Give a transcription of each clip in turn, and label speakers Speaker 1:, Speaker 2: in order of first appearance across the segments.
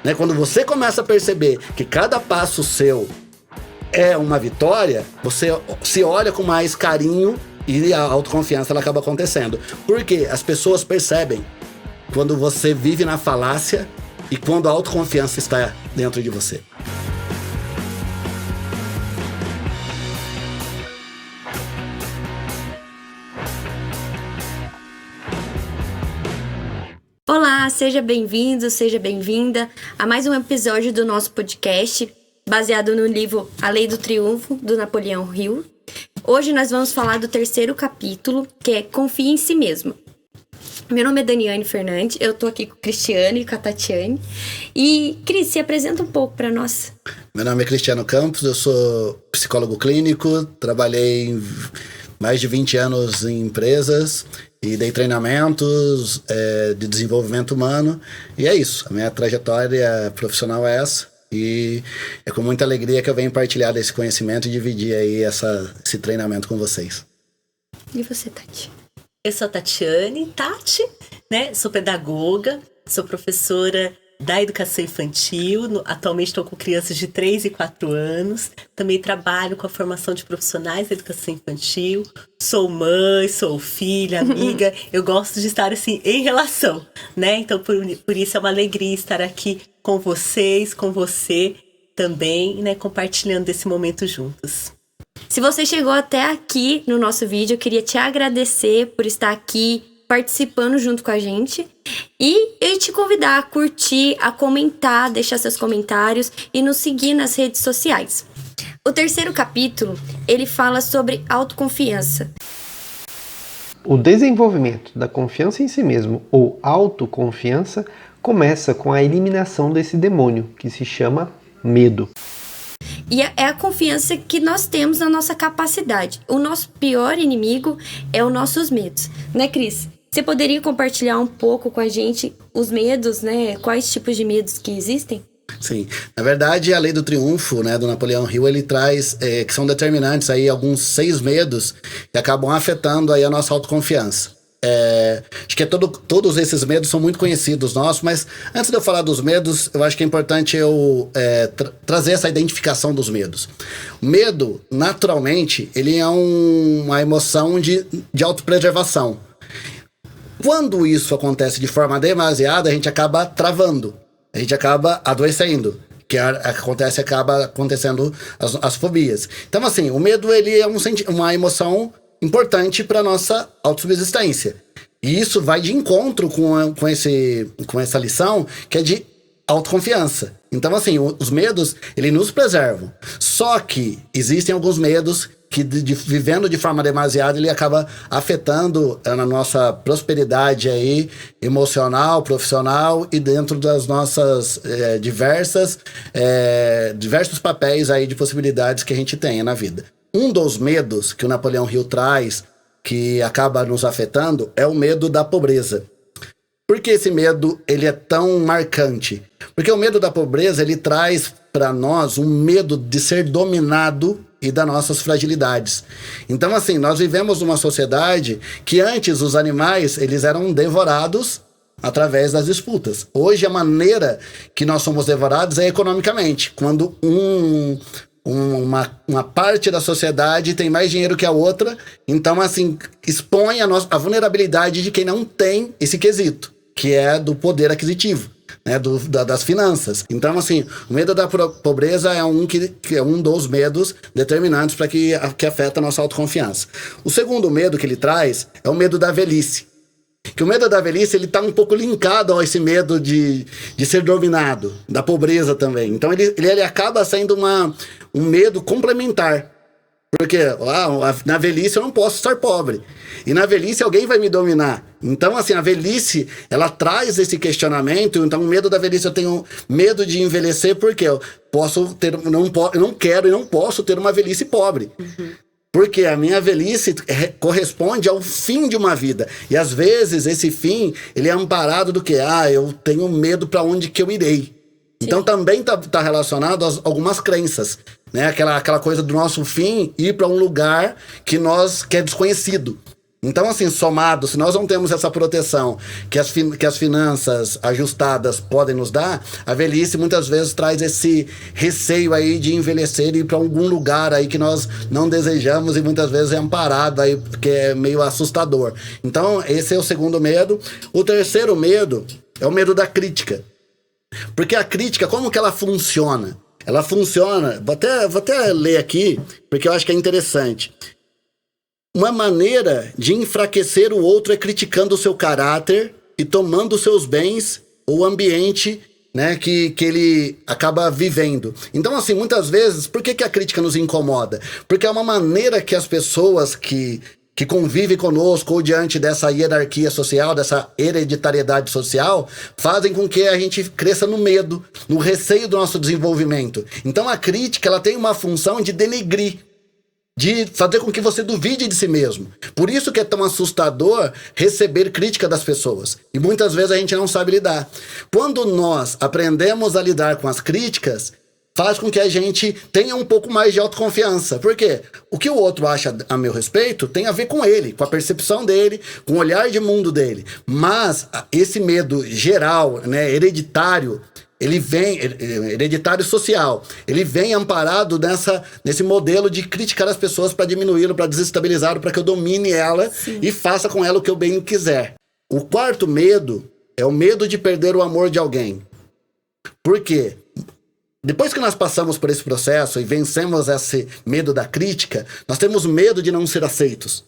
Speaker 1: né? Quando você começa a perceber que cada passo seu é uma vitória, você se olha com mais carinho e a autoconfiança ela acaba acontecendo. Porque as pessoas percebem quando você vive na falácia e quando a autoconfiança está dentro de você.
Speaker 2: Olá, seja bem-vindo, seja bem-vinda a mais um episódio do nosso podcast, baseado no livro A Lei do Triunfo, do Napoleão Hill. Hoje nós vamos falar do terceiro capítulo, que é Confie em Si Mesmo. Meu nome é Daniane Fernandes, eu tô aqui com o Cristiano e com a Tatiane. E, Cris, se apresenta um pouco para nós.
Speaker 1: Meu nome é Cristiano Campos, eu sou psicólogo clínico, trabalhei mais de 20 anos em empresas e dei treinamentos de desenvolvimento humano. E é isso, a minha trajetória profissional é essa. E é com muita alegria que eu venho partilhar desse conhecimento e dividir aí esse treinamento com vocês.
Speaker 2: E você, Tati?
Speaker 3: Eu sou a Tati, né? Sou pedagoga, sou professora da educação infantil, atualmente estou com crianças de 3 e 4 anos, também trabalho com a formação de profissionais da educação infantil, sou mãe, sou filha, amiga, eu gosto de estar assim em relação, né? Então por isso é uma alegria estar aqui com vocês, com você também, né? Compartilhando desse momento juntos.
Speaker 2: Se você chegou até aqui no nosso vídeo, eu queria te agradecer por estar aqui participando junto com a gente e te convidar a curtir, a comentar, deixar seus comentários e nos seguir nas redes sociais. O terceiro capítulo, ele fala sobre autoconfiança.
Speaker 4: O desenvolvimento da confiança em si mesmo, ou autoconfiança, começa com a eliminação desse demônio, que se chama medo.
Speaker 2: E é a confiança que nós temos na nossa capacidade. O nosso pior inimigo é os nossos medos. Né, Cris? Você poderia compartilhar um pouco com a gente os medos, né? Quais tipos de medos que existem?
Speaker 1: Sim, na verdade a Lei do Triunfo, né, do Napoleão Hill, ele traz que são determinantes aí alguns 6 medos que acabam afetando aí a nossa autoconfiança. Acho que todos esses medos são muito conhecidos nossos, mas antes de eu falar dos medos, eu acho que é importante eu trazer essa identificação dos medos. O medo, naturalmente, ele é uma emoção de autopreservação. Quando isso acontece de forma demasiada, a gente acaba travando, a gente acaba adoecendo, acaba acontecendo as fobias. Então, assim, o medo ele é uma emoção importante para nossa autossubsistência. E isso vai de encontro com essa lição, que é de autoconfiança. Então, assim, os medos, eles nos preservam. Só que existem alguns medos que, vivendo de forma demasiada, ele acaba afetando na nossa prosperidade aí, emocional, profissional e dentro das nossas diversos papéis aí de possibilidades que a gente tem na vida. Um dos medos que o Napoleão Hill traz, que acaba nos afetando, é o medo da pobreza. Por que esse medo ele é tão marcante? Porque o medo da pobreza ele traz para nós um medo de ser dominado e das nossas fragilidades. Então, assim, nós vivemos numa sociedade que antes os animais eles eram devorados através das disputas. Hoje a maneira que nós somos devorados é economicamente. Quando uma parte da sociedade tem mais dinheiro que a outra, então assim, expõe a vulnerabilidade de quem não tem esse quesito, que é do poder aquisitivo, né, das finanças. Então assim, o medo da pobreza é que é um dos medos determinantes para que afeta a nossa autoconfiança. O segundo medo que ele traz é o medo da velhice. Que o medo da velhice, ele tá um pouco linkado a esse medo de ser dominado, da pobreza também. Então ele acaba sendo um medo complementar. Porque na velhice eu não posso estar pobre. E na velhice alguém vai me dominar. Então, assim, a velhice, ela traz esse questionamento. Então, o medo da velhice, eu tenho medo de envelhecer porque eu não quero e não posso ter uma velhice pobre. Uhum. Porque a minha velhice corresponde ao fim de uma vida. E às vezes esse fim, ele é amparado do que? Eu tenho medo para onde que eu irei. Sim. Então também tá relacionado a algumas crenças, né? Aquela coisa do nosso fim ir para um lugar que é desconhecido. Então, assim, somado, se nós não temos essa proteção que as finanças ajustadas podem nos dar, a velhice muitas vezes traz esse receio aí de envelhecer e ir para algum lugar aí que nós não desejamos e muitas vezes é amparado aí, porque é meio assustador. Então, esse é o segundo medo. O terceiro medo é o medo da crítica. Porque a crítica, como que ela funciona? Ela funciona, vou até ler aqui, porque eu acho que é interessante. Uma maneira de enfraquecer o outro é criticando o seu caráter e tomando os seus bens ou ambiente, né, que ele acaba vivendo. Então, assim, muitas vezes, por que a crítica nos incomoda? Porque é uma maneira que as pessoas que convivem conosco ou diante dessa hierarquia social, dessa hereditariedade social, fazem com que a gente cresça no medo, no receio do nosso desenvolvimento. Então, a crítica ela tem uma função de denegrir, de fazer com que você duvide de si mesmo. Por isso que é tão assustador receber crítica das pessoas. E muitas vezes a gente não sabe lidar. Quando nós aprendemos a lidar com as críticas, faz com que a gente tenha um pouco mais de autoconfiança. Por quê? O que o outro acha a meu respeito tem a ver com ele, com a percepção dele, com o olhar de mundo dele. Mas esse medo geral, né, hereditário, ele vem, hereditário social, ele vem amparado nesse modelo de criticar as pessoas para diminuí-lo, para desestabilizá-lo, para que eu domine ela e faça com ela o que eu bem quiser. O quarto medo é o medo de perder o amor de alguém. Por quê? Depois que nós passamos por esse processo e vencemos esse medo da crítica, nós temos medo de não ser aceitos.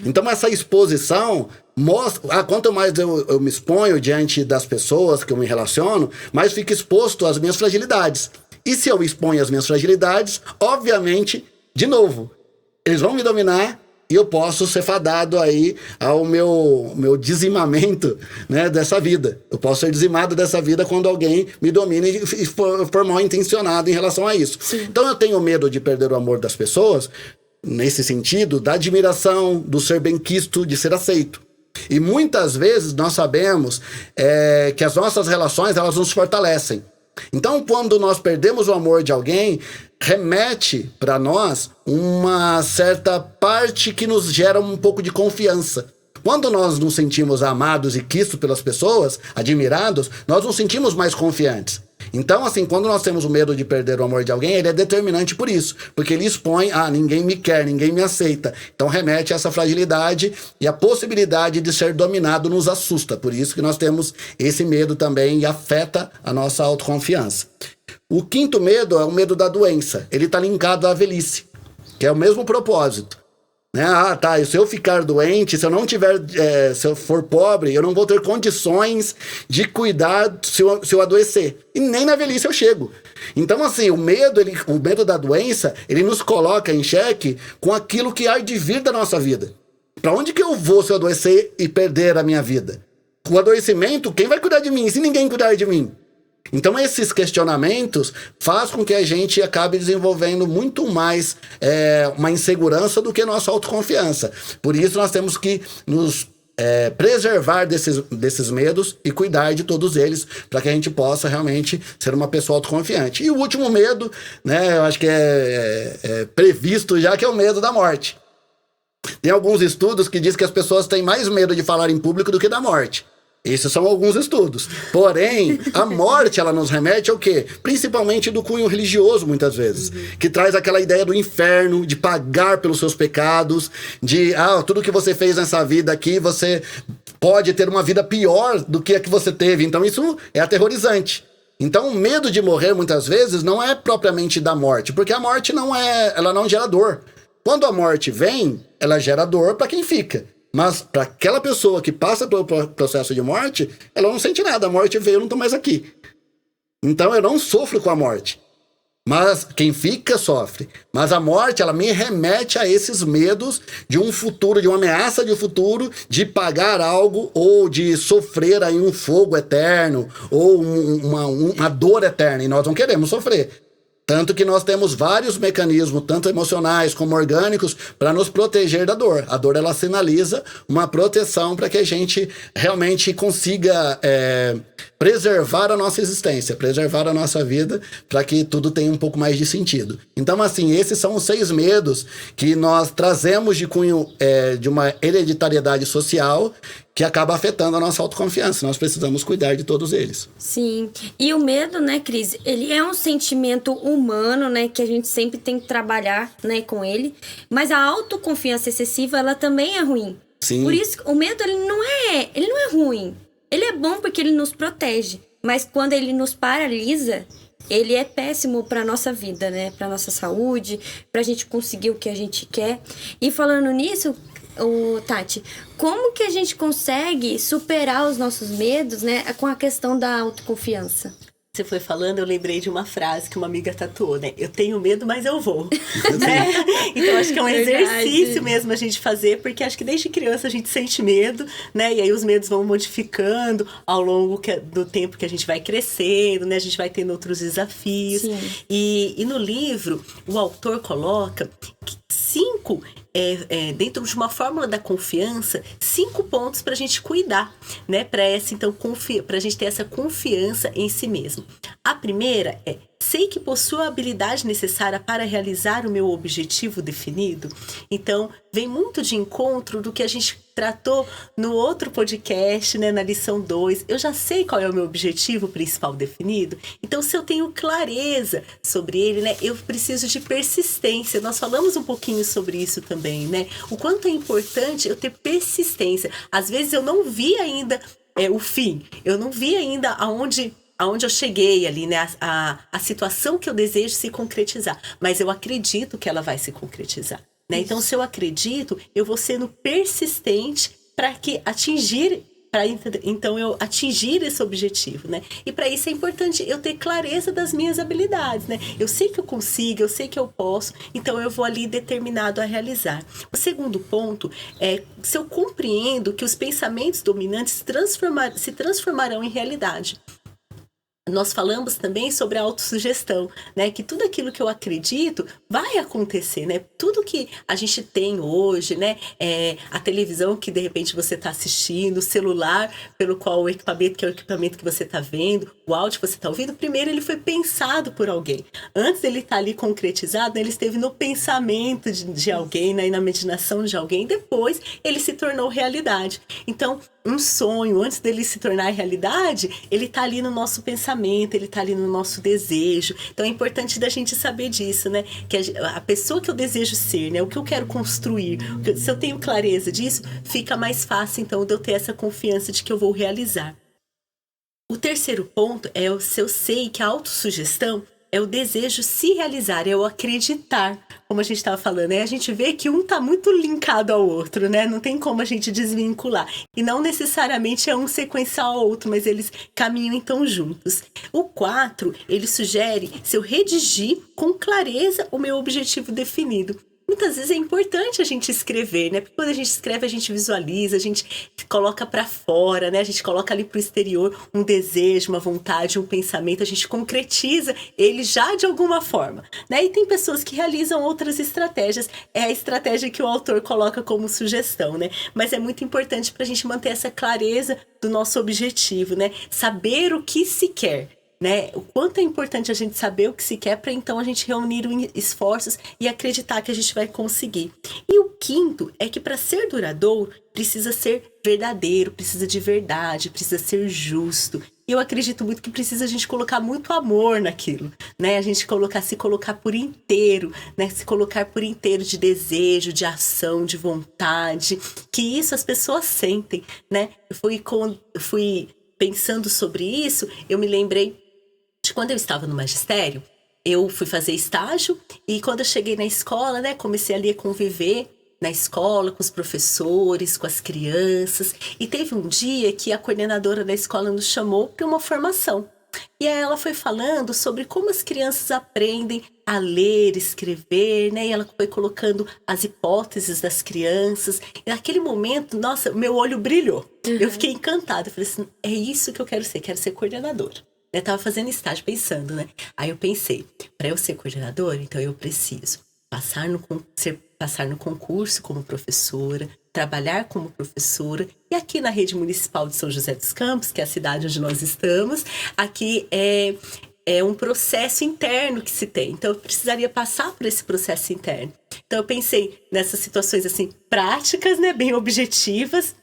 Speaker 1: Então essa exposição mostra, quanto mais eu me exponho diante das pessoas que eu me relaciono, mais fico exposto às minhas fragilidades. E se eu exponho as minhas fragilidades, obviamente, de novo, eles vão me dominar e eu posso ser fadado aí ao meu dizimamento, né, dessa vida. Eu posso ser dizimado dessa vida quando alguém me domina e for mal intencionado em relação a isso. Sim. Então eu tenho medo de perder o amor das pessoas, nesse sentido, da admiração, do ser benquisto, de ser aceito. E muitas vezes nós sabemos que as nossas relações, elas nos fortalecem. Então, quando nós perdemos o amor de alguém, remete para nós uma certa parte que nos gera um pouco de confiança. Quando nós nos sentimos amados e quistos pelas pessoas, admirados, nós nos sentimos mais confiantes. Então, assim, quando nós temos o medo de perder o amor de alguém, ele é determinante por isso. Porque ele expõe, ninguém me quer, ninguém me aceita. Então, remete a essa fragilidade e a possibilidade de ser dominado nos assusta. Por isso que nós temos esse medo também e afeta a nossa autoconfiança. O quinto medo é o medo da doença. Ele está linkado à velhice, que é o mesmo propósito. Né? Se eu ficar doente, se eu não tiver, se eu for pobre, eu não vou ter condições de cuidar se eu adoecer. E nem na velhice eu chego. Então, assim, o medo da doença, ele nos coloca em xeque com aquilo que há de vir da nossa vida. Para onde que eu vou se eu adoecer e perder a minha vida? Com o adoecimento, quem vai cuidar de mim se ninguém cuidar de mim? Então esses questionamentos fazem com que a gente acabe desenvolvendo muito mais uma insegurança do que nossa autoconfiança. Por isso nós temos que nos preservar desses medos e cuidar de todos eles para que a gente possa realmente ser uma pessoa autoconfiante. E o último medo, né, eu acho que é previsto já, que é o medo da morte. Tem alguns estudos que dizem que as pessoas têm mais medo de falar em público do que da morte. Esses são alguns estudos. Porém, a morte, ela nos remete ao quê? Principalmente do cunho religioso, muitas vezes. Que traz aquela ideia do inferno, de pagar pelos seus pecados, de, tudo que você fez nessa vida aqui, você pode ter uma vida pior do que a que você teve. Então, isso é aterrorizante. Então, o medo de morrer, muitas vezes, não é propriamente da morte, porque a morte ela não gera dor. Quando a morte vem, ela gera dor para quem fica. Mas para aquela pessoa que passa pelo processo de morte, ela não sente nada. A morte veio, eu não estou mais aqui. Então eu não sofro com a morte. Mas quem fica sofre. Mas a morte, ela me remete a esses medos de um futuro, de uma ameaça de futuro, de pagar algo ou de sofrer aí um fogo eterno ou uma dor eterna. E nós não queremos sofrer. Tanto que nós temos vários mecanismos, tanto emocionais como orgânicos, para nos proteger da dor. A dor, ela sinaliza uma proteção para que a gente realmente consiga preservar a nossa existência, preservar a nossa vida, para que tudo tenha um pouco mais de sentido. Então, assim, esses são os 6 medos que nós trazemos de cunho de uma hereditariedade social que acaba afetando a nossa autoconfiança. Nós precisamos cuidar de todos eles.
Speaker 2: Sim. E o medo, né, Cris? Ele é um sentimento humano, né, que a gente sempre tem que trabalhar, né, com ele. Mas a autoconfiança excessiva, ela também é ruim.
Speaker 1: Sim.
Speaker 2: Por isso, o medo, ele não é ruim. Ele é bom porque ele nos protege. Mas quando ele nos paralisa, ele é péssimo para nossa vida, né? Para nossa saúde, para a gente conseguir o que a gente quer. E falando nisso, Tati, como que a gente consegue superar os nossos medos, né, com a questão da autoconfiança?
Speaker 3: Você foi falando, eu lembrei de uma frase que uma amiga tatuou, né? Eu tenho medo, mas eu vou. Né? Então, acho que é um exercício mesmo a gente fazer, porque acho que desde criança a gente sente medo, né? E aí os medos vão modificando ao longo do tempo que a gente vai crescendo, né? A gente vai tendo outros desafios. E no livro, o autor coloca 5... dentro de uma fórmula da confiança, 5 pontos para a gente cuidar, né? Para a gente ter essa confiança em si mesmo. A primeira é: sei que possuo a habilidade necessária para realizar o meu objetivo definido. Então, vem muito de encontro do que a gente tratou no outro podcast, né, na lição 2. Eu já sei qual é o meu objetivo principal definido. Então, se eu tenho clareza sobre ele, né, eu preciso de persistência. Nós falamos um pouquinho sobre isso também, né? O quanto é importante eu ter persistência. Às vezes eu não vi ainda o fim. Eu não vi ainda aonde eu cheguei ali, né? A situação que eu desejo se concretizar. Mas eu acredito que ela vai se concretizar, né? Então, se eu acredito, eu vou sendo persistente para eu atingir esse objetivo, né? E para isso é importante eu ter clareza das minhas habilidades, né? Eu sei que eu consigo, eu sei que eu posso, então eu vou ali determinado a realizar. O segundo ponto é se eu compreendo que os pensamentos dominantes se transformarão em realidade. Nós falamos também sobre a autossugestão, né? Que tudo aquilo que eu acredito vai acontecer, né? Tudo que a gente tem hoje, né? A televisão que de repente você está assistindo, o celular pelo qual o equipamento, que é o equipamento que você está vendo, o áudio que você está ouvindo, primeiro ele foi pensado por alguém. Antes ele estar ali concretizado, né, ele esteve no pensamento de alguém, né, e na imaginação de alguém, depois ele se tornou realidade. Então, um sonho, antes dele se tornar realidade, ele está ali no nosso pensamento, ele está ali no nosso desejo. Então é importante da gente saber disso, né? Que a pessoa que eu desejo ser, né? O que eu quero construir, se eu tenho clareza disso, fica mais fácil, então, de eu ter essa confiança de que eu vou realizar. O terceiro ponto é se eu sei que a autossugestão é o desejo se realizar, é o acreditar, como a gente estava falando, né? A gente vê que um está muito linkado ao outro, né? Não tem como a gente desvincular. E não necessariamente é um sequencial ao outro, mas eles caminham então juntos. O 4, ele sugere se eu redigir com clareza o meu objetivo definido. Muitas vezes é importante a gente escrever, né? Porque quando a gente escreve, a gente visualiza, a gente coloca para fora, né? A gente coloca ali pro exterior um desejo, uma vontade, um pensamento, a gente concretiza ele já de alguma forma, né? E tem pessoas que realizam outras estratégias, é a estratégia que o autor coloca como sugestão, né? Mas é muito importante para a gente manter essa clareza do nosso objetivo, né? Saber o que se quer. Né? O quanto é importante a gente saber o que se quer para então a gente reunir esforços e acreditar que a gente vai conseguir. E o 5º é que para ser duradouro precisa ser verdadeiro, precisa de verdade, precisa ser justo. E eu acredito muito que precisa a gente colocar muito amor naquilo, né? A gente se colocar por inteiro, né? Se colocar por inteiro de desejo, de ação, de vontade, que isso as pessoas sentem, né? Eu fui pensando sobre isso, eu me lembrei de quando eu estava no magistério, eu fui fazer estágio e quando eu cheguei na escola, né, comecei ali a conviver na escola com os professores, com as crianças, e teve um dia que a coordenadora da escola nos chamou para uma formação. E aí ela foi falando sobre como as crianças aprendem a ler, escrever, né? E ela foi colocando as hipóteses das crianças. E naquele momento, nossa, meu olho brilhou. Eu fiquei encantada. Eu falei assim, é isso que eu quero ser coordenadora. Eu tava fazendo estágio pensando, né? Aí eu pensei, para eu ser coordenadora, então eu preciso passar no concurso como professora, trabalhar como professora. E aqui na rede municipal de São José dos Campos, que é a cidade onde nós estamos, aqui é um processo interno que se tem. Então, eu precisaria passar por esse processo interno. Então, eu pensei nessas situações, assim, práticas, né? Bem objetivas,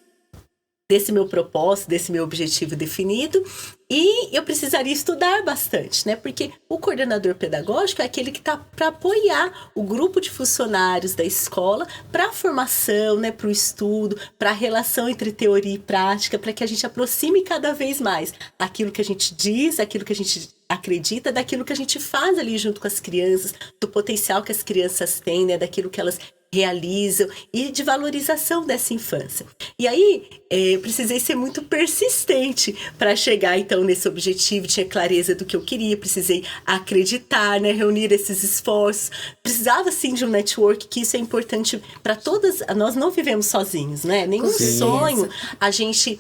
Speaker 3: desse meu propósito, desse meu objetivo definido. E eu precisaria estudar bastante, né? Porque o coordenador pedagógico é aquele que está para apoiar o grupo de funcionários da escola para a formação, né? Para o estudo, para a relação entre teoria e prática, para que a gente aproxime cada vez mais aquilo que a gente diz, aquilo que a gente acredita, daquilo que a gente faz ali junto com as crianças, do potencial que as crianças têm, né? Daquilo que elas realizam e de valorização dessa infância. E aí, eu precisei ser muito persistente para chegar, então, nesse objetivo, tinha clareza do que eu queria, precisei acreditar, né, reunir esses esforços, precisava, sim, de um network, que isso é importante para todas, nós não vivemos sozinhos, né, nenhum sonho a gente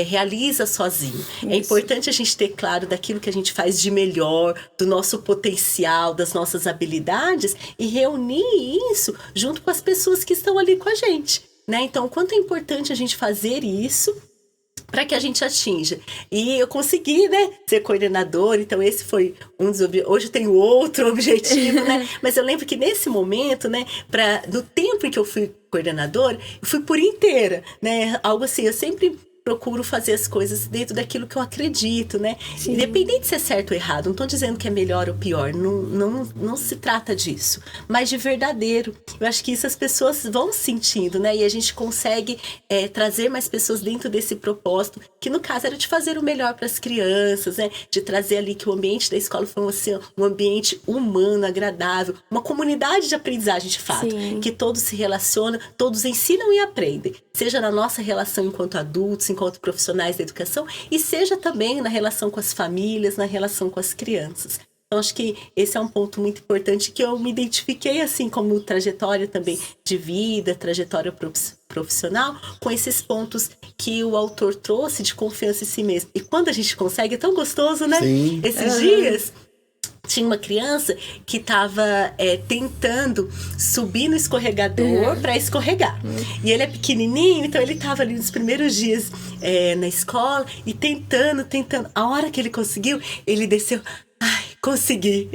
Speaker 3: realiza sozinho. Isso. É importante a gente ter claro daquilo que a gente faz de melhor, do nosso potencial, das nossas habilidades e reunir isso junto com as pessoas que estão ali com a gente, né? Então, o quanto é importante a gente fazer isso para que a gente atinja. E eu consegui, né, ser coordenadora, então esse foi um dos objetivos. Hoje eu tenho outro objetivo, né? Mas eu lembro que nesse momento, né, no tempo em que eu fui coordenadora, eu fui por inteira, né? Algo assim, eu sempre procuro fazer as coisas dentro daquilo que eu acredito, né? Sim. Independente se é certo ou errado, não estou dizendo que é melhor ou pior, não se trata disso, mas de verdadeiro. Eu acho que isso as pessoas vão sentindo, né? E a gente consegue trazer mais pessoas dentro desse propósito, que no caso era de fazer o melhor para as crianças, né? De trazer ali que o ambiente da escola foi um ambiente humano, agradável, uma comunidade de aprendizagem de fato. Sim. Que todos se relacionam, todos ensinam e aprendem, seja na nossa relação enquanto adultos, enquanto profissionais da educação, e seja também na relação com as famílias, na relação com as crianças. Então, acho que esse é um ponto muito importante que eu me identifiquei, assim, como trajetória também de vida, trajetória profissional, com esses pontos que o autor trouxe de confiança em si mesmo. E quando a gente consegue, é tão gostoso, né?
Speaker 1: Sim.
Speaker 3: Esses dias tinha uma criança que estava tentando subir no escorregador para escorregar. E ele é pequenininho, então ele estava ali nos primeiros dias na escola e tentando. A hora que ele conseguiu, ele desceu. Ai, consegui.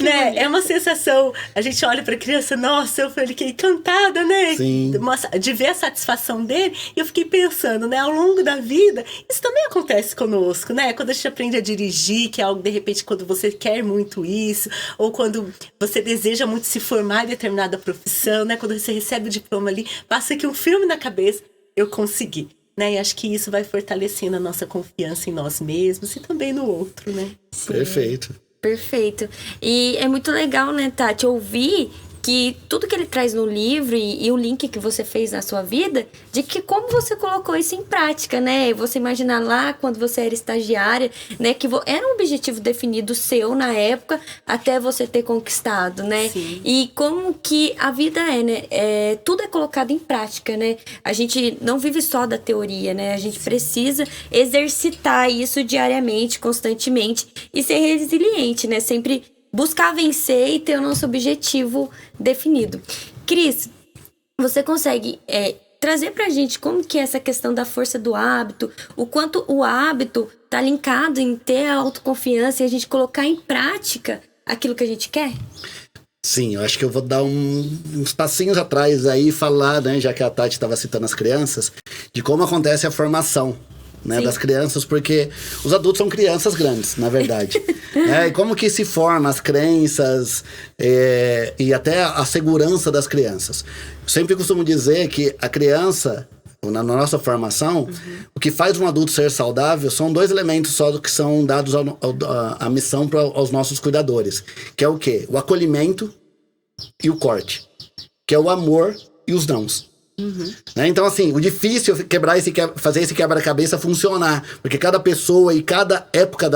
Speaker 3: Né? É uma sensação. A gente olha pra criança, nossa, eu fiquei encantada, né?
Speaker 1: Sim.
Speaker 3: De ver a satisfação dele. E eu fiquei pensando, né? Ao longo da vida, isso também acontece conosco, né? Quando a gente aprende a dirigir, que é algo, de repente, quando você quer muito isso, ou quando você deseja muito se formar em determinada profissão, né? Quando você recebe o diploma ali, passa aqui um filme na cabeça, eu consegui. Né? E acho que isso vai fortalecendo a nossa confiança em nós mesmos e também no outro, né?
Speaker 1: Sim. Perfeito.
Speaker 2: Perfeito. E é muito legal, né, Tati, ouvir que tudo que ele traz no livro e o link que você fez na sua vida, de que como você colocou isso em prática, né? Você imaginar lá quando você era estagiária, né? Que era um objetivo definido seu na época até você ter conquistado, né?
Speaker 3: Sim.
Speaker 2: E como que a vida né? Tudo é colocado em prática, né? A gente não vive só da teoria, né? A gente precisa exercitar isso diariamente, constantemente e ser resiliente, né? Sempre buscar vencer e ter o nosso objetivo definido. Cris, você consegue trazer pra gente como que é essa questão da força do hábito, o quanto o hábito tá linkado em ter a autoconfiança e a gente colocar em prática aquilo que a gente quer?
Speaker 1: Sim, eu acho que eu vou dar uns passinhos atrás aí e falar, né, já que a Tati estava citando as crianças, de como acontece a formação, né, das crianças, porque os adultos são crianças grandes, na verdade. E como que se forma as crenças e até a segurança das crianças. Eu sempre costumo dizer que a criança, na nossa formação, o que faz um adulto ser saudável são 2 elementos só que são dados à missão aos nossos cuidadores, que é o quê? O acolhimento e o corte, que é o amor e os nãos. Né? Então, assim, o difícil é fazer esse quebra-cabeça funcionar, porque cada pessoa e cada época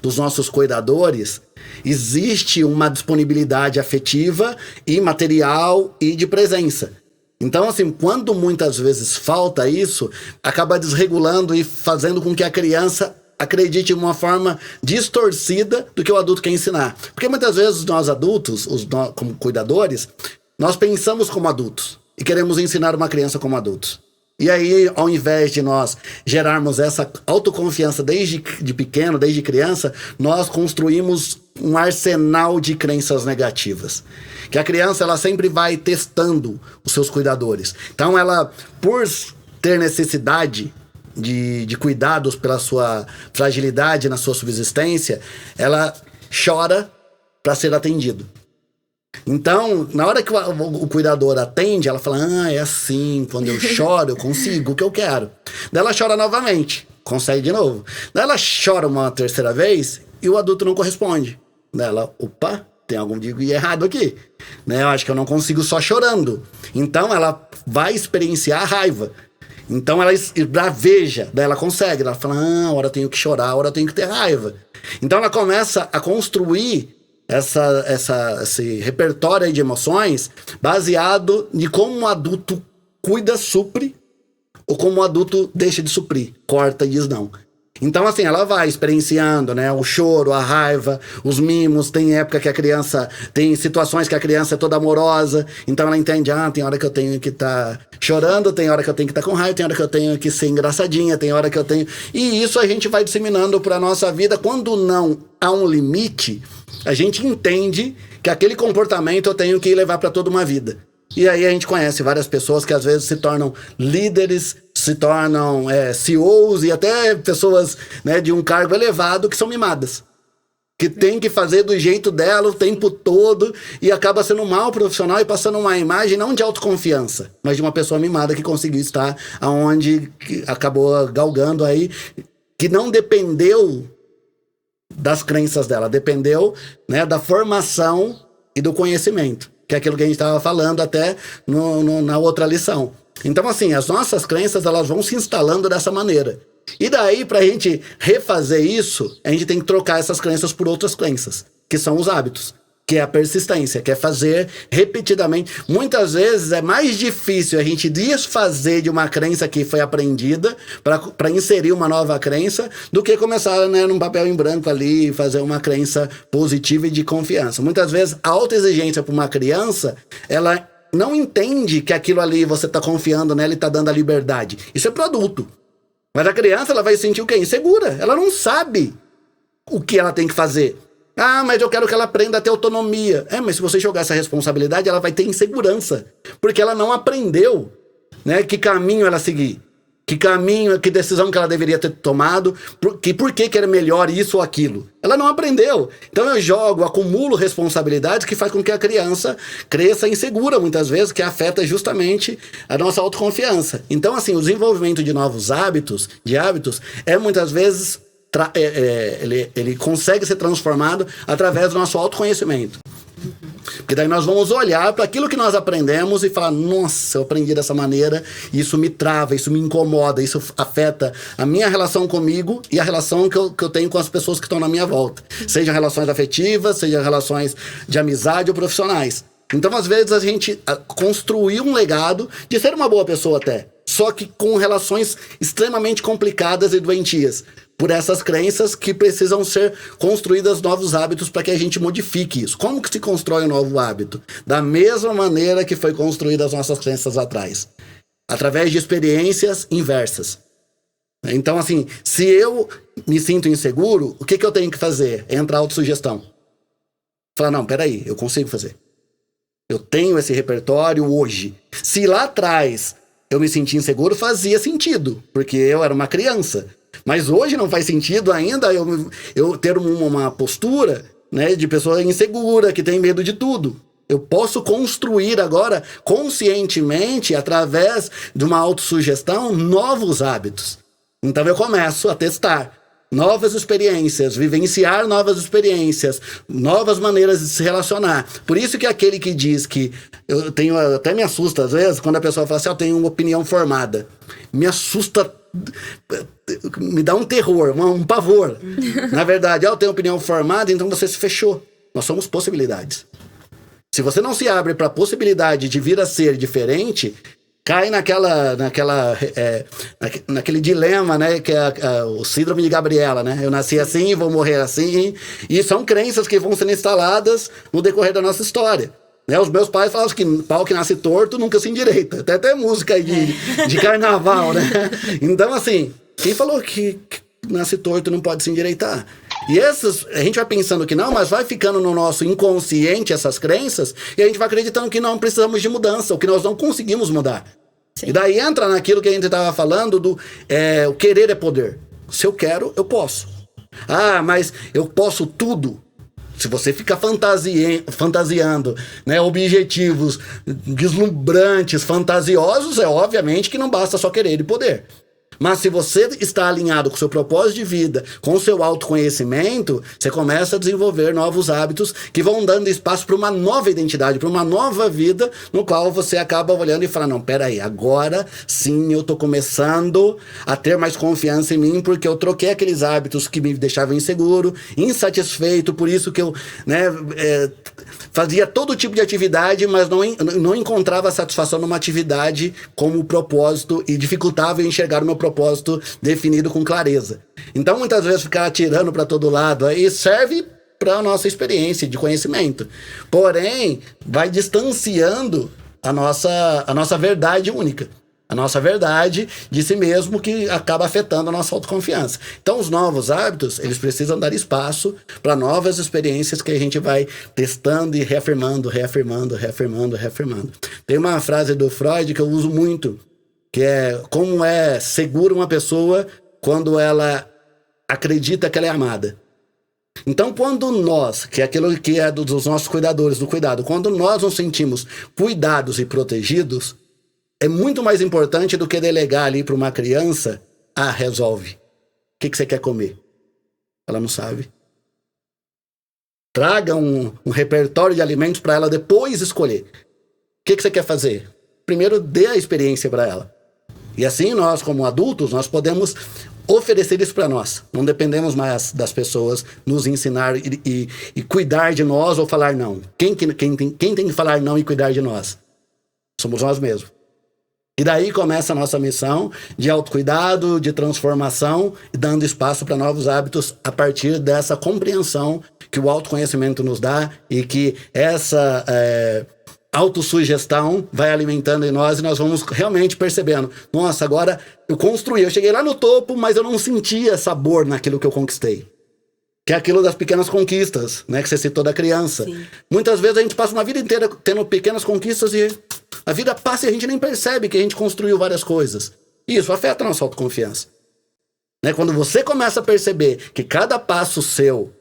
Speaker 1: dos nossos cuidadores existe uma disponibilidade afetiva e material e de presença. Então, assim, quando muitas vezes falta isso, acaba desregulando e fazendo com que a criança acredite de uma forma distorcida do que o adulto quer ensinar. Porque muitas vezes nós adultos, como cuidadores, nós pensamos como adultos e queremos ensinar uma criança como adultos. E aí, ao invés de nós gerarmos essa autoconfiança desde pequeno, desde criança, nós construímos um arsenal de crenças negativas. Que a criança, ela sempre vai testando os seus cuidadores. Então, ela, por ter necessidade de cuidados pela sua fragilidade na sua subsistência, ela chora para ser atendido. Então, na hora que o cuidador atende, ela fala, é assim, quando eu choro, eu consigo o que eu quero. Daí ela chora novamente, consegue de novo. Daí ela chora uma terceira vez e o adulto não corresponde. Daí ela, opa, tem algo de errado aqui. Né? Eu acho que eu não consigo só chorando. Então, ela vai experienciar a raiva. Então, ela braveja, daí ela consegue. Ela fala, agora eu tenho que chorar, agora eu tenho que ter raiva. Então, ela começa a construir esse repertório aí de emoções baseado em como um adulto cuida, supre, ou como um adulto deixa de suprir, corta e diz não. Então, assim, ela vai experienciando, né, o choro, a raiva, os mimos. Tem época que a criança, tem situações que a criança é toda amorosa, então ela entende, tem hora que eu tenho que estar chorando, tem hora que eu tenho que estar com raiva, tem hora que eu tenho que ser engraçadinha, tem hora que eu tenho... E isso a gente vai disseminando para nossa vida. Quando não há um limite, a gente entende que aquele comportamento eu tenho que levar para toda uma vida. E aí a gente conhece várias pessoas que às vezes se tornam líderes, se tornam CEOs e até pessoas, né, de um cargo elevado que são mimadas. Que tem que fazer do jeito dela o tempo todo e acaba sendo um mau profissional e passando uma imagem não de autoconfiança, mas de uma pessoa mimada que conseguiu estar aonde acabou galgando aí, que não dependeu das crenças dela, dependeu, né, da formação e do conhecimento, que é aquilo que a gente estava falando até na outra lição. Então, assim, as nossas crenças, elas vão se instalando dessa maneira. E daí, para a gente refazer isso, a gente tem que trocar essas crenças por outras crenças, que são os hábitos, que é a persistência, que é fazer repetidamente. Muitas vezes é mais difícil a gente desfazer de uma crença que foi aprendida para inserir uma nova crença do que começar, né, num papel em branco ali e fazer uma crença positiva e de confiança. Muitas vezes a autoexigência para uma criança, ela não entende que aquilo ali você está confiando nela e está dando a liberdade. Isso é pro adulto. Mas a criança, ela vai sentir o quê? Insegura. Ela não sabe o que ela tem que fazer. Mas eu quero que ela aprenda a ter autonomia. Mas se você jogar essa responsabilidade, ela vai ter insegurança. Porque ela não aprendeu, né, que caminho ela seguir. Que caminho, que decisão que ela deveria ter tomado. Por que era melhor isso ou aquilo. Ela não aprendeu. Então eu acumulo responsabilidades que faz com que a criança cresça insegura muitas vezes, que afeta justamente a nossa autoconfiança. Então, assim, o desenvolvimento de novos hábitos, muitas vezes... Ele consegue ser transformado através do nosso autoconhecimento. Porque daí nós vamos olhar para aquilo que nós aprendemos e falar, nossa, eu aprendi dessa maneira, isso me trava, isso me incomoda, isso afeta a minha relação comigo e a relação que eu tenho com as pessoas que estão na minha volta. Seja relações afetivas, seja relações de amizade ou profissionais. Então, às vezes, a gente construiu um legado de ser uma boa pessoa até, só que com relações extremamente complicadas e doentias. Por essas crenças que precisam ser construídas novos hábitos para que a gente modifique isso. Como que se constrói um novo hábito? Da mesma maneira que foi construídas as nossas crenças atrás. Através de experiências inversas. Então, assim, se eu me sinto inseguro, o que eu tenho que fazer? Entra a autossugestão. Falar, não, peraí, eu consigo fazer. Eu tenho esse repertório hoje. Se lá atrás eu me senti inseguro, fazia sentido, porque eu era uma criança. Mas hoje não faz sentido ainda eu ter uma postura, né, de pessoa insegura, que tem medo de tudo. Eu posso construir agora, conscientemente, através de uma autossugestão, novos hábitos. Então eu começo a testar novas experiências, vivenciar novas experiências, novas maneiras de se relacionar. Por isso que aquele que diz que eu tenho, até me assusta às vezes, quando a pessoa fala assim, eu tenho uma opinião formada. Me assusta, me dá um terror, um pavor. Na verdade, eu tenho opinião formada, então você se fechou. Nós somos possibilidades. Se você não se abre para a possibilidade de vir a ser diferente, cai naquele dilema, né, que é o síndrome de Gabriela, né? Eu nasci assim, vou morrer assim. E são crenças que vão sendo instaladas no decorrer da nossa história. Né? Os meus pais falavam que pau que nasce torto nunca se endireita. Até música aí de carnaval, né? Então, assim, quem falou que nasce torto não pode se endireitar? E a gente vai pensando que não, mas vai ficando no nosso inconsciente essas crenças, e a gente vai acreditando que não precisamos de mudança, ou que nós não conseguimos mudar. Sim. E daí entra naquilo que a gente estava falando do o querer é poder. Se eu quero, eu posso. Ah, mas eu posso tudo. Se você fica fantasiando, né, objetivos deslumbrantes, fantasiosos, é obviamente que não basta só querer e poder. Mas se você está alinhado com o seu propósito de vida, com o seu autoconhecimento, você começa a desenvolver novos hábitos que vão dando espaço para uma nova identidade, para uma nova vida, no qual você acaba olhando e fala, não, peraí, agora sim eu estou começando a ter mais confiança em mim, porque eu troquei aqueles hábitos que me deixavam inseguro, insatisfeito, por isso que eu, né, fazia todo tipo de atividade, mas não encontrava satisfação numa atividade como propósito e dificultava eu enxergar o meu propósito definido com clareza. Então, muitas vezes, ficar atirando para todo lado aí serve para a nossa experiência de conhecimento. Porém, vai distanciando a nossa verdade única. A nossa verdade de si mesmo, que acaba afetando a nossa autoconfiança. Então, os novos hábitos, eles precisam dar espaço para novas experiências que a gente vai testando e reafirmando. Tem uma frase do Freud que eu uso muito, que é como é seguro uma pessoa quando ela acredita que ela é amada. Então, quando nós, que é aquilo que é dos nossos cuidadores, do cuidado, quando nós nos sentimos cuidados e protegidos, é muito mais importante do que delegar ali para uma criança, resolve. O que você quer comer? Ela não sabe. Traga um repertório de alimentos para ela depois escolher. O que você quer fazer? Primeiro, dê a experiência para ela. E assim nós, como adultos, nós podemos oferecer isso para nós. Não dependemos mais das pessoas nos ensinar e cuidar de nós ou falar não. Quem tem que falar não e cuidar de nós? Somos nós mesmos. E daí começa a nossa missão de autocuidado, de transformação, dando espaço para novos hábitos a partir dessa compreensão que o autoconhecimento nos dá e que essa autossugestão vai alimentando em nós, e nós vamos realmente percebendo, nossa, agora eu cheguei lá no topo, mas eu não sentia sabor naquilo que eu conquistei. Que é aquilo das pequenas conquistas, né, que você citou da criança. Sim. Muitas vezes a gente passa uma vida inteira tendo pequenas conquistas e a vida passa e a gente nem percebe que a gente construiu várias coisas. E isso afeta a nossa autoconfiança. Né? Quando você começa a perceber que cada passo seu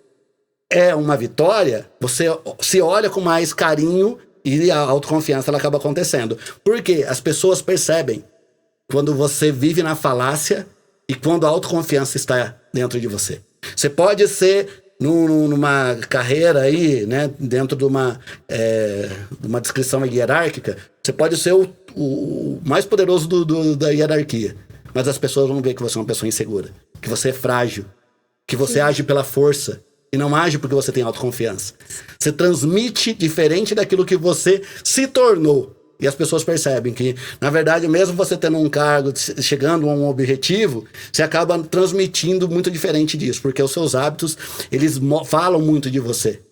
Speaker 1: é uma vitória, você se olha com mais carinho e a autoconfiança ela acaba acontecendo. Porque as pessoas percebem quando você vive na falácia e quando a autoconfiança está dentro de você. Você pode ser numa carreira aí, né, dentro de uma descrição hierárquica, você pode ser o mais poderoso da hierarquia, mas as pessoas vão ver que você é uma pessoa insegura, que você é frágil, que você age pela força e não age porque você tem autoconfiança. Você transmite diferente daquilo que você se tornou. E as pessoas percebem que, na verdade, mesmo você tendo um cargo, chegando a um objetivo, você acaba transmitindo muito diferente disso, porque os seus hábitos, eles falam muito de você.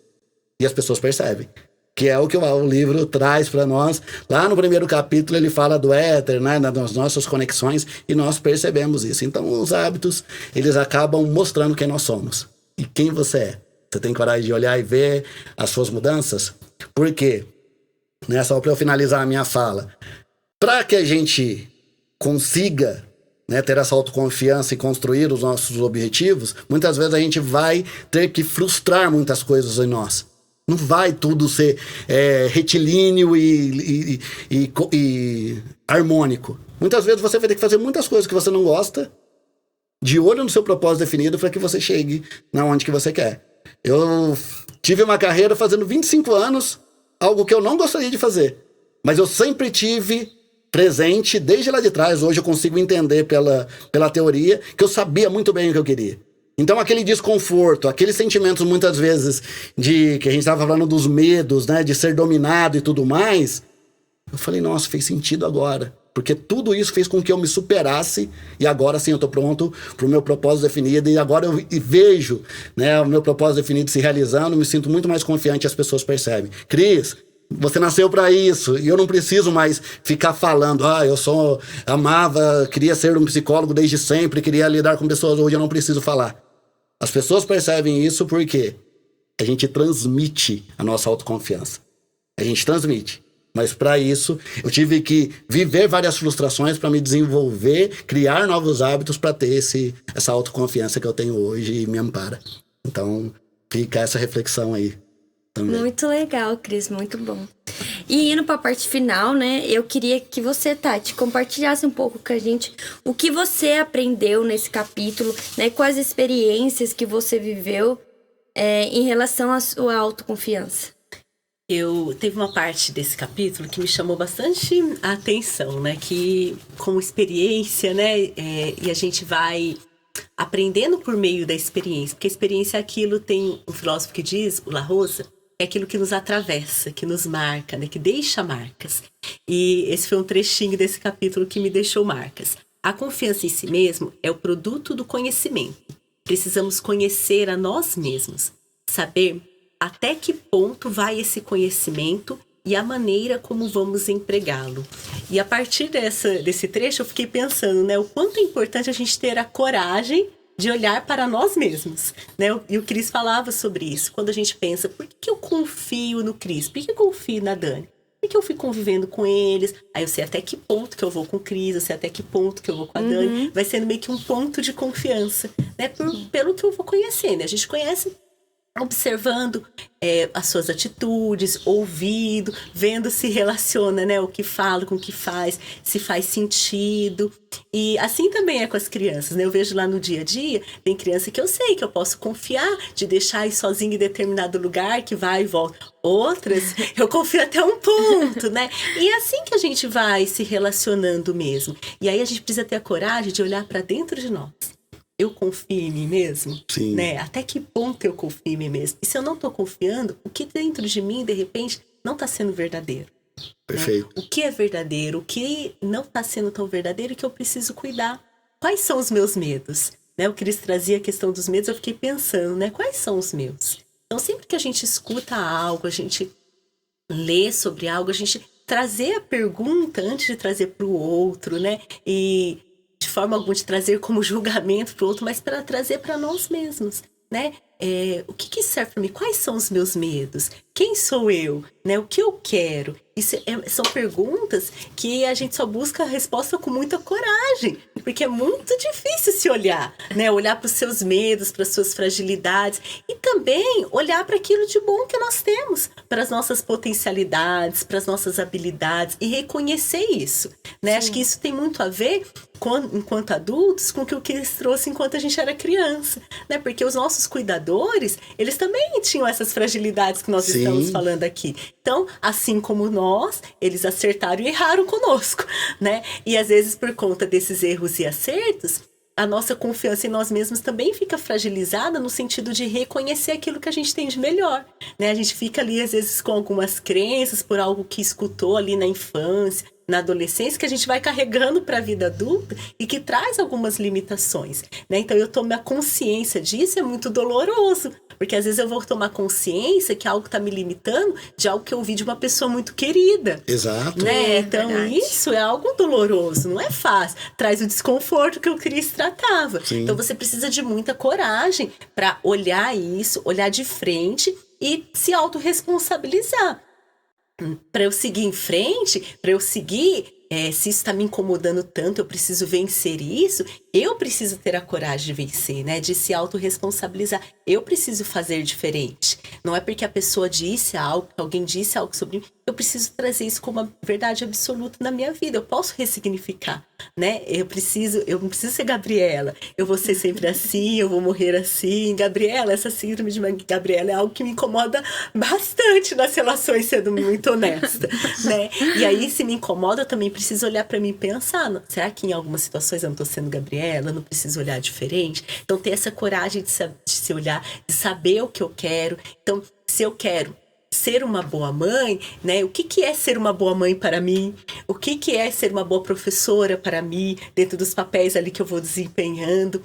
Speaker 1: E as pessoas percebem. Que é o que o livro traz para nós. Lá no primeiro capítulo ele fala do éter, né, das nossas conexões, e nós percebemos isso. Então os hábitos, eles acabam mostrando quem nós somos e quem você é. Você tem coragem de olhar e ver as suas mudanças? Por quê? Só para eu finalizar a minha fala. Para que a gente consiga, né, ter essa autoconfiança e construir os nossos objetivos, muitas vezes a gente vai ter que frustrar muitas coisas em nós. Não vai tudo ser retilíneo e harmônico. Muitas vezes você vai ter que fazer muitas coisas que você não gosta, de olho no seu propósito definido, para que você chegue na onde que você quer. Eu tive uma carreira fazendo 25 anos, algo que eu não gostaria de fazer. Mas eu sempre tive presente, desde lá de trás, hoje eu consigo entender pela teoria, que eu sabia muito bem o que eu queria. Então aquele desconforto, aqueles sentimentos muitas vezes de que a gente estava falando dos medos, né, de ser dominado e tudo mais, eu falei, nossa, fez sentido agora. Porque tudo isso fez com que eu me superasse e agora sim eu estou pronto para o meu propósito definido e agora eu vejo, né, o meu propósito definido se realizando, me sinto muito mais confiante e as pessoas percebem. Cris, você nasceu para isso e eu não preciso mais ficar falando, queria ser um psicólogo desde sempre, queria lidar com pessoas, hoje eu não preciso falar. As pessoas percebem isso porque a gente transmite a nossa autoconfiança. A gente transmite. Mas para isso, eu tive que viver várias frustrações para me desenvolver, criar novos hábitos para ter essa autoconfiança que eu tenho hoje e me ampara. Então, fica essa reflexão aí também.
Speaker 2: Muito legal, Cris, muito bom. E indo para a parte final, né, eu queria que você, Tati, compartilhasse um pouco com a gente o que você aprendeu nesse capítulo, né, quais experiências que você viveu em relação à sua autoconfiança.
Speaker 3: Teve uma parte desse capítulo que me chamou bastante a atenção, né? Que como experiência, né? E a gente vai aprendendo por meio da experiência. Porque a experiência é aquilo, tem um filósofo que diz, o La Rosa, é aquilo que nos atravessa, que nos marca, né? Que deixa marcas. E esse foi um trechinho desse capítulo que me deixou marcas. A confiança em si mesmo é o produto do conhecimento. Precisamos conhecer a nós mesmos, saber até que ponto vai esse conhecimento e a maneira como vamos empregá-lo. E a partir desse trecho eu fiquei pensando, né, o quanto é importante a gente ter a coragem de olhar para nós mesmos, né? E o Cris falava sobre isso. Quando a gente pensa, por que eu confio no Cris? Por que eu confio na Dani? Por que eu fui convivendo com eles? Aí eu sei até que ponto que eu vou com o Cris, eu sei até que ponto que eu vou com a Dani. Vai sendo meio que um ponto de confiança, né? Pelo que eu vou conhecendo. A gente conhece observando as suas atitudes, ouvindo, vendo se relaciona, né, o que fala com o que faz, se faz sentido. E assim também é com as crianças, né? Eu vejo lá no dia a dia, tem criança que eu sei que eu posso confiar de deixar ir sozinho em determinado lugar, que vai e volta. Outras, eu confio até um ponto, né? E é assim que a gente vai se relacionando mesmo. E aí a gente precisa ter a coragem de olhar para dentro de nós. Eu confio em mim mesmo?
Speaker 1: Sim.
Speaker 3: Né? Até que ponto eu confio em mim mesmo? E se eu não estou confiando, o que dentro de mim, de repente, não está sendo verdadeiro?
Speaker 1: Perfeito.
Speaker 3: Né? O que é verdadeiro? O que não está sendo tão verdadeiro que eu preciso cuidar? Quais são os meus medos? Né? O Cris trazia a questão dos medos, eu fiquei pensando, né? Quais são os meus? Então, sempre que a gente escuta algo, a gente lê sobre algo, a gente trazer a pergunta antes de trazer para o outro, né? E de forma alguma de trazer como julgamento para o outro, mas para trazer para nós mesmos, né? O que serve para mim? Quais são os meus medos? Quem sou eu? Né? O que eu quero? Isso são perguntas que a gente só busca a resposta com muita coragem, porque é muito difícil se olhar, né? Olhar para os seus medos, para as suas fragilidades e também olhar para aquilo de bom que nós temos, para as nossas potencialidades, para as nossas habilidades e reconhecer isso, né? Acho que isso tem muito a ver enquanto adultos com o que o Cris trouxe enquanto a gente era criança, né? Porque os nossos cuidadores, eles também tinham essas fragilidades que nós estamos falando aqui. Então, assim como nós, eles acertaram e erraram conosco, né? E às vezes por conta desses erros e acertos, a nossa confiança em nós mesmos também fica fragilizada no sentido de reconhecer aquilo que a gente tem de melhor, né? A gente fica ali às vezes com algumas crenças por algo que escutou ali na infância, na adolescência, que a gente vai carregando para a vida adulta e que traz algumas limitações, né? Então eu tomo a consciência disso, é muito doloroso, porque às vezes eu vou tomar consciência que algo está me limitando de algo que eu ouvi de uma pessoa muito querida.
Speaker 1: Exato.
Speaker 3: Né? Então verdade. Isso é algo doloroso, não é fácil. Traz o desconforto que o Cris tratava. Sim. Então você precisa de muita coragem para olhar isso, olhar de frente e se autorresponsabilizar. Para eu seguir em frente, para eu seguir, se isso está me incomodando tanto, eu preciso vencer isso, eu preciso ter a coragem de vencer, né? De se autorresponsabilizar. Eu preciso fazer diferente. Não é porque a pessoa disse algo, alguém disse algo sobre mim, eu preciso trazer isso como uma verdade absoluta na minha vida. Eu posso ressignificar, né? Eu não preciso ser Gabriela. Eu vou ser sempre assim, eu vou morrer assim. Gabriela, essa síndrome de Gabriela é algo que me incomoda bastante nas relações, sendo muito honesta, né? E aí, se me incomoda, eu também preciso olhar para mim e pensar, será que em algumas situações eu não estou sendo Gabriela? Eu não preciso olhar diferente? Então, ter essa coragem de se olhar, de saber o que eu quero. Então, se eu quero ser uma boa mãe, né? O que é ser uma boa mãe para mim? O que é ser uma boa professora para mim, dentro dos papéis ali que eu vou desempenhando?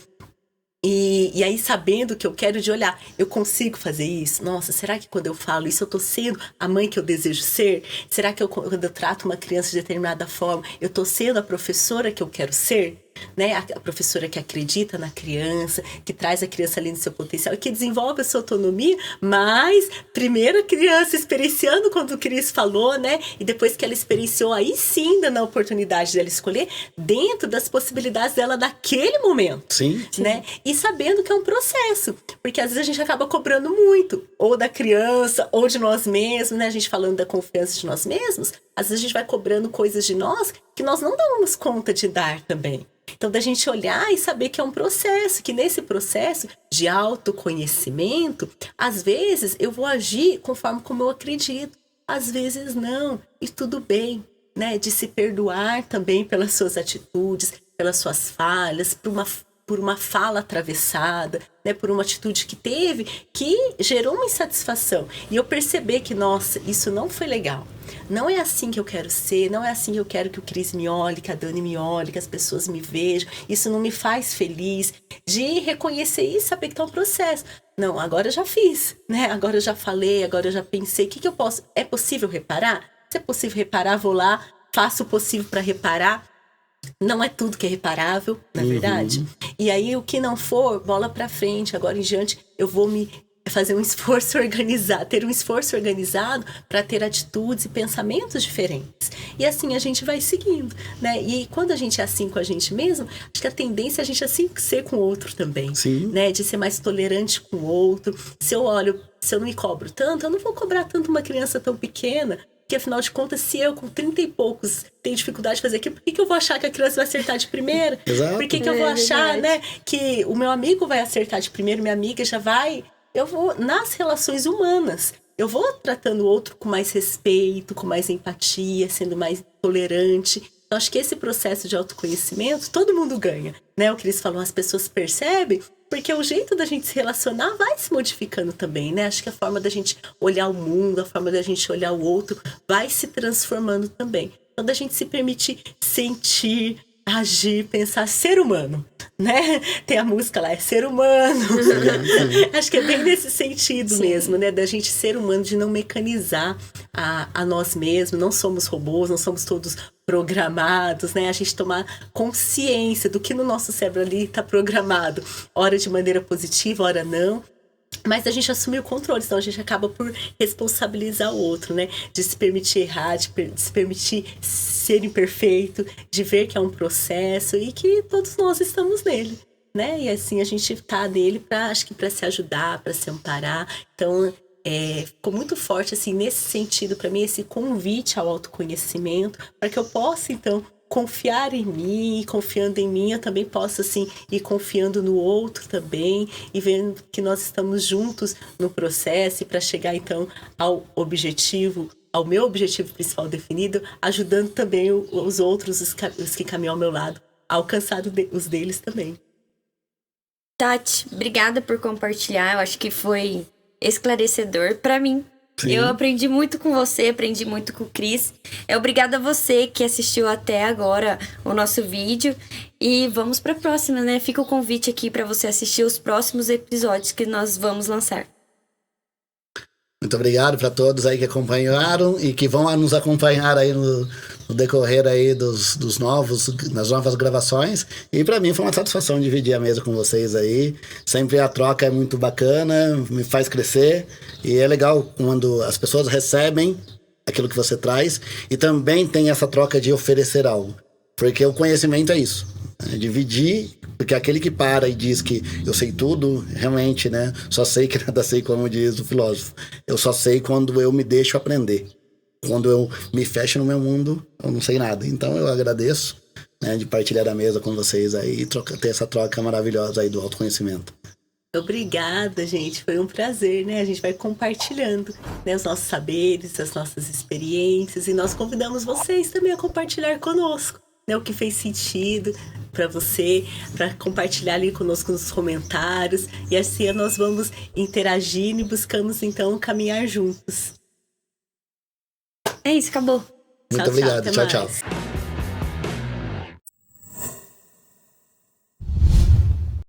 Speaker 3: E aí, sabendo que eu quero de olhar, eu consigo fazer isso? Nossa, será que quando eu falo isso, eu tô sendo a mãe que eu desejo ser? Será que quando eu trato uma criança de determinada forma, eu tô sendo a professora que eu quero ser? Né? A professora que acredita na criança, que traz a criança ali no seu potencial e que desenvolve a sua autonomia, mas primeiro a criança experienciando, quando o Cris falou, né? E depois que ela experienciou, aí sim dando a oportunidade dela escolher dentro das possibilidades dela naquele momento.
Speaker 1: Sim.
Speaker 3: Né? E sabendo que é um processo, porque às vezes a gente acaba cobrando muito, ou da criança, ou de nós mesmos, né? A gente falando da confiança de nós mesmos, às vezes a gente vai cobrando coisas de nós que nós não damos conta de dar também. Então, da gente olhar e saber que é um processo, que nesse processo de autoconhecimento, às vezes eu vou agir conforme como eu acredito, às vezes não, e tudo bem, né? De se perdoar também pelas suas atitudes, pelas suas falhas, por uma fala atravessada, né, por uma atitude que teve, que gerou uma insatisfação. E eu perceber que, nossa, isso não foi legal. Não é assim que eu quero ser, não é assim que eu quero que o Cris me olhe, que a Dani me olhe, que as pessoas me vejam. Isso não me faz feliz. De reconhecer isso e saber que tá um processo. Não, agora eu já fiz, né? Agora eu já falei, agora eu já pensei. O que eu posso... É possível reparar? Se é possível reparar, vou lá, faço o possível para reparar. Não é tudo que é reparável, na verdade. E aí, o que não for, bola pra frente. Agora em diante, eu vou me fazer um esforço organizado, ter um esforço organizado para ter atitudes e pensamentos diferentes. E assim a gente vai seguindo, né? E quando a gente é assim com a gente mesmo, acho que a tendência é a gente assim ser com o outro também.
Speaker 1: Sim.
Speaker 3: Né? De ser mais tolerante com o outro. Se eu não me cobro tanto, eu não vou cobrar tanto uma criança tão pequena. Porque, afinal de contas, se eu, com 30 e poucos, tenho dificuldade de fazer aquilo, por que eu vou achar que a criança vai acertar de primeira?
Speaker 1: Exato.
Speaker 3: Por que eu vou achar, né, que o meu amigo vai acertar de primeiro, minha amiga já vai... Eu vou, nas relações humanas, eu vou tratando o outro com mais respeito, com mais empatia, sendo mais tolerante. Eu acho que esse processo de autoconhecimento, todo mundo ganha, né? O que eles falam, as pessoas percebem, porque o jeito da gente se relacionar vai se modificando também, né? Acho que a forma da gente olhar o mundo, a forma da gente olhar o outro vai se transformando também. Então, da gente se permitir sentir, agir, pensar, ser humano, né? Tem a música lá, é ser humano. Acho que é bem nesse sentido mesmo, né? Da gente ser humano, de não mecanizar a nós mesmos. Não somos robôs, não somos todos programados, né? A gente tomar consciência do que no nosso cérebro ali está programado. Ora de maneira positiva, ora não. Mas a gente assume o controle, então a gente acaba por responsabilizar o outro, né? De se permitir errar, de se permitir ser imperfeito, de ver que é um processo e que todos nós estamos nele, né? E assim a gente tá nele para se ajudar, para se amparar. Então, ficou muito forte, assim, nesse sentido, para mim, esse convite ao autoconhecimento, para que eu possa, então, confiar em mim, e confiando em mim, eu também posso, assim, ir confiando no outro também, e vendo que nós estamos juntos no processo, e para chegar, então, ao meu objetivo principal definido, ajudando também os outros, os que caminham ao meu lado, a alcançar os deles também.
Speaker 2: Tati, obrigada por compartilhar, eu acho que foi esclarecedor para mim. Sim. Eu aprendi muito com você, aprendi muito com o Cris. Obrigada a você que assistiu até agora o nosso vídeo. E vamos para a próxima, né? Fica o convite aqui para você assistir os próximos episódios que nós vamos lançar.
Speaker 1: Muito obrigado para todos aí que acompanharam e que vão nos acompanhar aí no decorrer aí das novas gravações. E para mim foi uma satisfação dividir a mesa com vocês aí. Sempre a troca é muito bacana, me faz crescer. E é legal quando as pessoas recebem aquilo que você traz e também tem essa troca de oferecer algo. Porque o conhecimento é isso. Dividir, porque aquele que para e diz que eu sei tudo, realmente, né? Só sei que nada sei, como diz o filósofo. Eu só sei quando eu me deixo aprender. Quando eu me fecho no meu mundo, eu não sei nada. Então eu agradeço, né, de partilhar a mesa com vocês aí e ter essa troca maravilhosa aí do autoconhecimento.
Speaker 3: Obrigada, gente. Foi um prazer, né? A gente vai compartilhando, né, os nossos saberes, as nossas experiências, e nós convidamos vocês também a compartilhar conosco, né, o que fez sentido para você, para compartilhar ali conosco nos comentários, e assim nós vamos interagindo e buscamos então caminhar juntos.
Speaker 2: É isso, acabou.
Speaker 1: Muito
Speaker 3: Tchau,
Speaker 1: obrigado.
Speaker 3: até
Speaker 1: Tchau,
Speaker 3: mais.
Speaker 1: tchau.